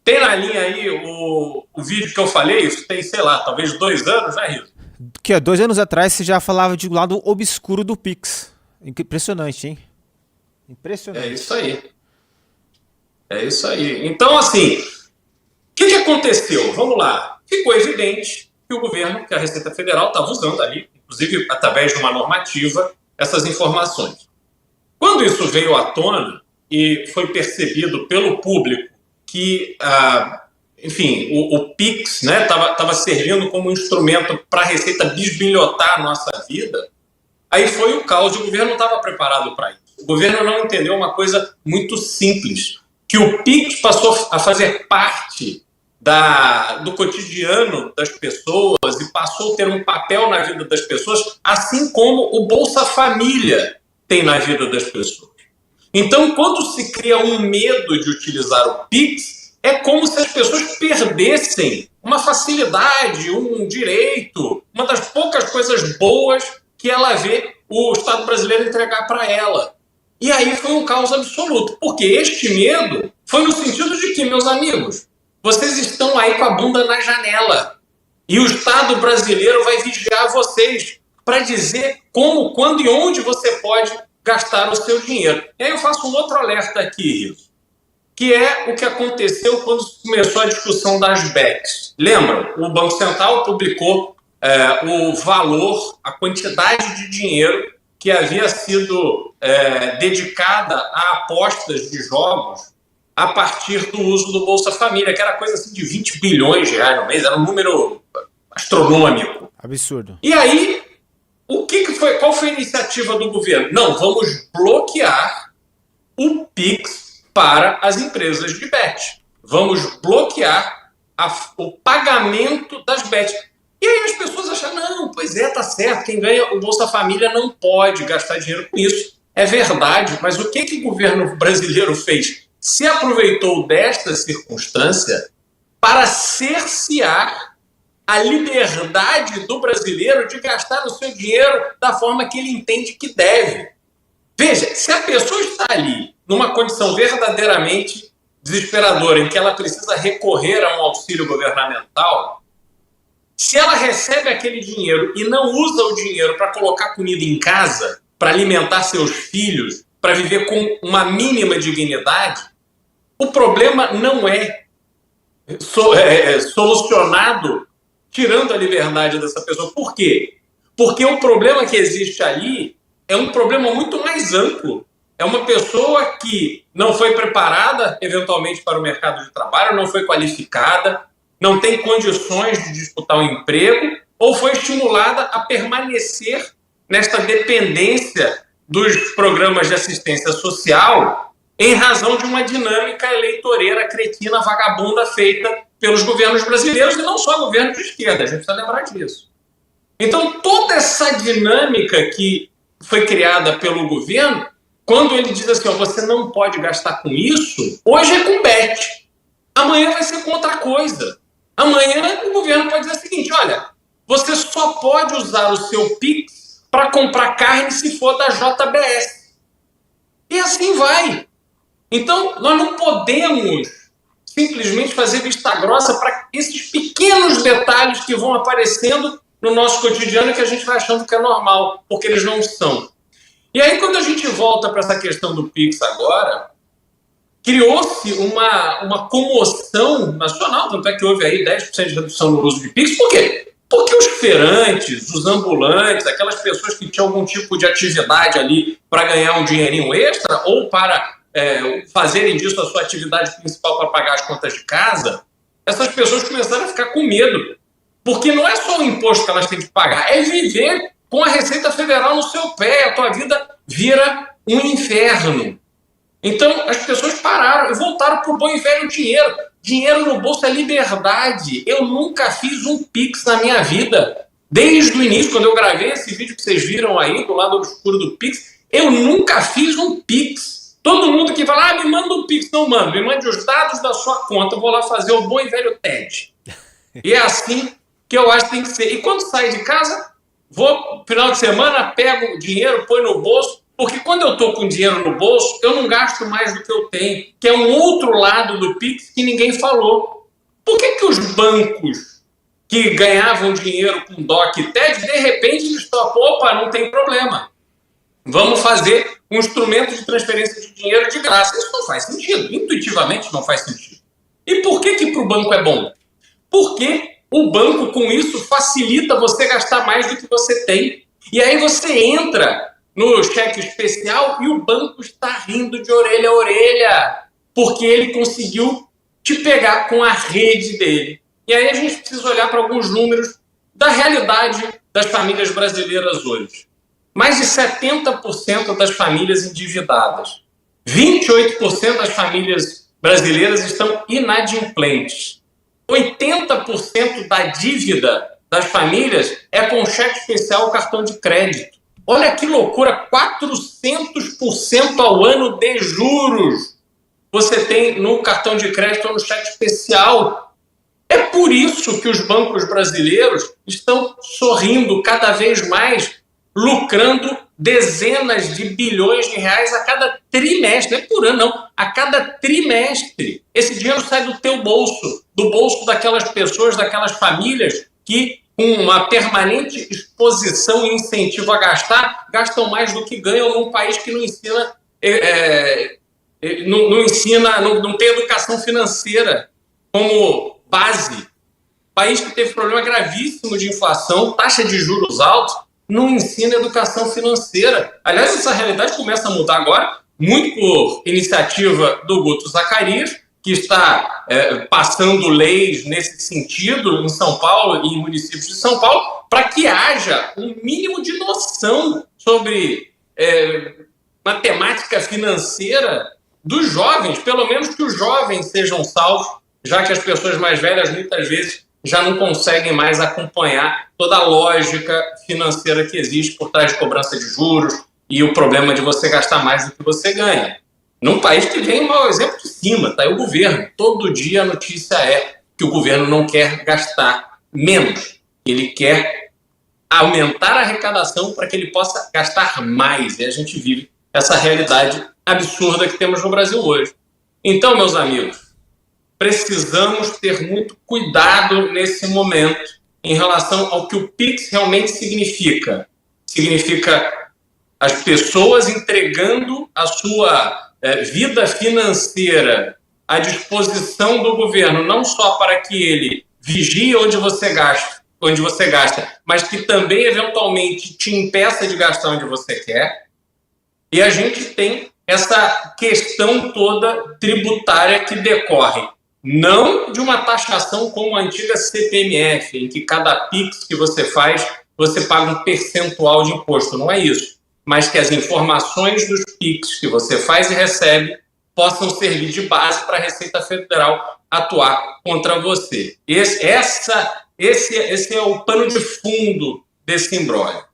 Tem na linha aí o vídeo que eu falei, isso tem, sei lá, talvez 2 anos, né, Rito? Que há 2 anos atrás você já falava de um lado obscuro do Pix. Impressionante, hein? É Impressionante. isso aí. É isso aí. Então, assim, o que aconteceu? Vamos lá. Ficou evidente que o governo, que a Receita Federal estava usando ali, inclusive através de uma normativa, essas informações. Quando isso veio à tona e foi percebido pelo público que, enfim, o Pix estava servindo como instrumento para a Receita bisbilhotar a nossa vida, aí foi o caos e o governo não estava preparado para isso. O governo não entendeu uma coisa muito simples, que o Pix passou a fazer parte do cotidiano das pessoas e passou a ter um papel na vida das pessoas, assim como o Bolsa Família tem na vida das pessoas. Então, quando se cria um medo de utilizar o Pix, é como se as pessoas perdessem uma facilidade, um direito, uma das poucas coisas boas que ela vê o Estado brasileiro entregar para ela. E aí foi um caos absoluto, porque este medo foi no sentido de que, meus amigos, vocês estão aí com a bunda na janela e o Estado brasileiro vai vigiar vocês para dizer como, quando e onde você pode gastar o seu dinheiro. E aí eu faço um outro alerta aqui, Riso, que é o que aconteceu quando começou a discussão das BECs. Lembram? O Banco Central publicou o valor, a quantidade de dinheiro que havia sido dedicada a apostas de jogos a partir do uso do Bolsa Família, que era coisa assim de 20 bilhões de reais no mês, era um número astronômico. Absurdo. E aí, qual foi a iniciativa do governo? Não, vamos bloquear o Pix para as empresas de bet. Vamos bloquear o pagamento das bets. E aí as pessoas acham, não, pois é, tá certo, quem ganha o Bolsa Família não pode gastar dinheiro com isso. É verdade, mas o que o governo brasileiro fez? Se aproveitou desta circunstância para cercear a liberdade do brasileiro de gastar o seu dinheiro da forma que ele entende que deve. Veja, se a pessoa está ali numa condição verdadeiramente desesperadora, em que ela precisa recorrer a um auxílio governamental, se ela recebe aquele dinheiro e não usa o dinheiro para colocar comida em casa, para alimentar seus filhos, para viver com uma mínima dignidade, o problema não é solucionado tirando a liberdade dessa pessoa. Por quê? Porque o problema que existe ali é um problema muito mais amplo. É uma pessoa que não foi preparada, eventualmente, para o mercado de trabalho, não foi qualificada, não tem condições de disputar um emprego, ou foi estimulada a permanecer nesta dependência dos programas de assistência social em razão de uma dinâmica eleitoreira, cretina, vagabunda feita pelos governos brasileiros, e não só governos de esquerda, a gente precisa lembrar disso. Então, toda essa dinâmica que foi criada pelo governo, quando ele diz assim, você não pode gastar com isso, hoje é com bet. Amanhã vai ser com outra coisa. Amanhã o governo pode dizer o seguinte, olha, você só pode usar o seu Pix para comprar carne se for da JBS. E assim vai. Então, nós não podemos simplesmente fazer vista grossa para esses pequenos detalhes que vão aparecendo no nosso cotidiano e que a gente vai achando que é normal, porque eles não são. E aí, quando a gente volta para essa questão do Pix agora, criou-se uma comoção nacional, tanto é que houve aí 10% de redução no uso de Pix. Por quê? Porque os feirantes, os ambulantes, aquelas pessoas que tinham algum tipo de atividade ali para ganhar um dinheirinho extra ou para fazerem disso a sua atividade principal para pagar as contas de casa, essas pessoas começaram a ficar com medo. Porque não é só o imposto que elas têm que pagar, é viver com a Receita Federal no seu pé. A tua vida vira um inferno. Então, as pessoas pararam e voltaram para o bom e velho dinheiro. Dinheiro no bolso é liberdade. Eu nunca fiz um Pix na minha vida. Desde o início, quando eu gravei esse vídeo que vocês viram aí, do lado obscuro do Pix, eu nunca fiz um Pix. Todo mundo que fala, me manda um Pix, não manda. Me mande os dados da sua conta, eu vou lá fazer o bom e velho TED. E é assim que eu acho que tem que ser. E quando sai de casa, vou, final de semana, pego o dinheiro, põe no bolso, Porque quando eu estou com dinheiro no bolso, eu não gasto mais do que eu tenho, que é um outro lado do Pix que ninguém falou. Por que os bancos que ganhavam dinheiro com DOC e TED, de repente eles topam, opa, não tem problema. Vamos fazer um instrumento de transferência de dinheiro de graça. Isso não faz sentido. Intuitivamente não faz sentido. E por que para o banco é bom? Porque o banco, com isso, facilita você gastar mais do que você tem. E aí você entra no cheque especial e o banco está rindo de orelha a orelha, porque ele conseguiu te pegar com a rede dele. E aí a gente precisa olhar para alguns números da realidade das famílias brasileiras hoje. Mais de 70% das famílias endividadas. 28% das famílias brasileiras estão inadimplentes. 80% da dívida das famílias é com cheque especial ou cartão de crédito. Olha que loucura, 400% ao ano de juros você tem no cartão de crédito ou no cheque especial. É por isso que os bancos brasileiros estão sorrindo cada vez mais, lucrando dezenas de bilhões de reais a cada trimestre. Não é por ano, não. A cada trimestre. Esse dinheiro sai do teu bolso, do bolso daquelas pessoas, daquelas famílias que, com uma permanente exposição e incentivo a gastar, gastam mais do que ganham num país que não ensina, não tem educação financeira como base. País que teve problema gravíssimo de inflação, taxa de juros altos, não ensina educação financeira. Aliás, essa realidade começa a mudar agora, muito por iniciativa do Guto Zacarias, que está passando leis nesse sentido em São Paulo e em municípios de São Paulo, para que haja um mínimo de noção sobre matemática financeira dos jovens, pelo menos que os jovens sejam salvos, já que as pessoas mais velhas muitas vezes já não conseguem mais acompanhar toda a lógica financeira que existe por trás de cobrança de juros e o problema de você gastar mais do que você ganha. Num país que vem um mau exemplo de cima, tá? É o governo. Todo dia a notícia é que o governo não quer gastar menos. Ele quer aumentar a arrecadação para que ele possa gastar mais. E a gente vive essa realidade absurda que temos no Brasil hoje. Então, meus amigos, precisamos ter muito cuidado nesse momento em relação ao que o Pix realmente significa. Significa as pessoas entregando a sua vida financeira à disposição do governo, não só para que ele vigie onde você gasta, mas que também, eventualmente, te impeça de gastar onde você quer. E a gente tem essa questão toda tributária que decorre não de uma taxação como a antiga CPMF, em que cada Pix que você faz, você paga um percentual de imposto. Não é isso. Mas que as informações dos Pix que você faz e recebe possam servir de base para a Receita Federal atuar contra você. Esse é o pano de fundo desse imbróglio.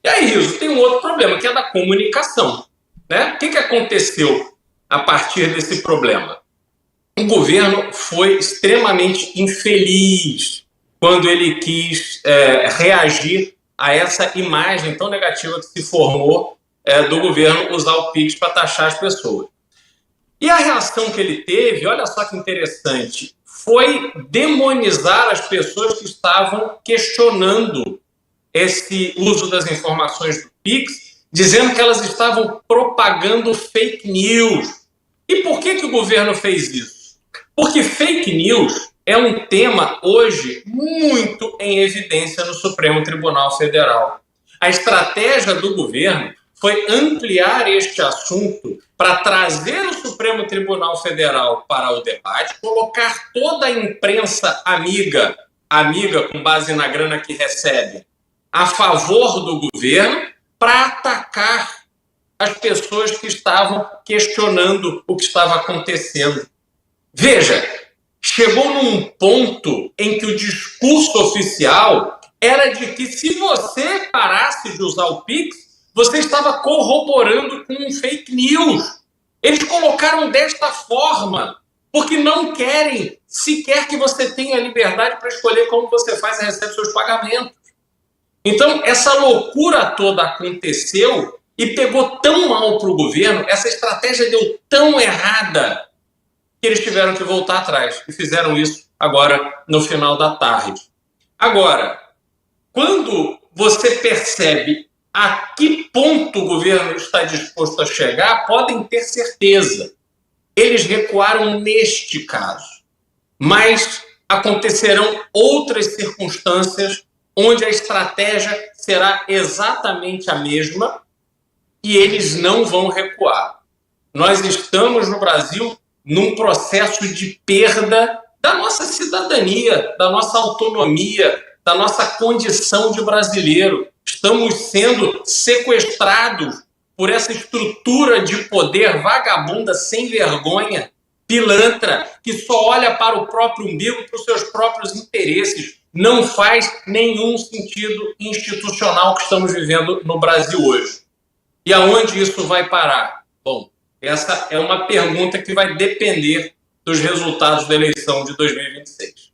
E aí, Riso, tem um outro problema, que é da comunicação. Né? O que aconteceu a partir desse problema? O governo foi extremamente infeliz quando ele quis reagir a essa imagem tão negativa que se formou do governo usar o Pix para taxar as pessoas. E a reação que ele teve, olha só que interessante, foi demonizar as pessoas que estavam questionando esse uso das informações do Pix, dizendo que elas estavam propagando fake news. E por que o governo fez isso? Porque fake news é um tema hoje muito em evidência no Supremo Tribunal Federal. A estratégia do governo foi ampliar este assunto para trazer o Supremo Tribunal Federal para o debate, colocar toda a imprensa amiga com base na grana que recebe, a favor do governo, para atacar as pessoas que estavam questionando o que estava acontecendo. Veja, chegou num ponto em que o discurso oficial era de que se você parasse de usar o Pix, você estava corroborando com um fake news. Eles colocaram desta forma, porque não querem sequer que você tenha liberdade para escolher como você faz e recebe seus pagamentos. Então, essa loucura toda aconteceu E pegou tão mal para o governo, essa estratégia deu tão errada, que eles tiveram que voltar atrás. E fizeram isso agora no final da tarde. Agora, quando você percebe a que ponto o governo está disposto a chegar, podem ter certeza. Eles recuaram neste caso. Mas acontecerão outras circunstâncias onde a estratégia será exatamente a mesma e eles não vão recuar. Nós estamos no Brasil num processo de perda da nossa cidadania, da nossa autonomia, da nossa condição de brasileiro. Estamos sendo sequestrados por essa estrutura de poder vagabunda, sem vergonha, pilantra, que só olha para o próprio umbigo, para os seus próprios interesses. Não faz nenhum sentido institucional que estamos vivendo no Brasil hoje. E aonde isso vai parar? Bom, essa é uma pergunta que vai depender dos resultados da eleição de 2026.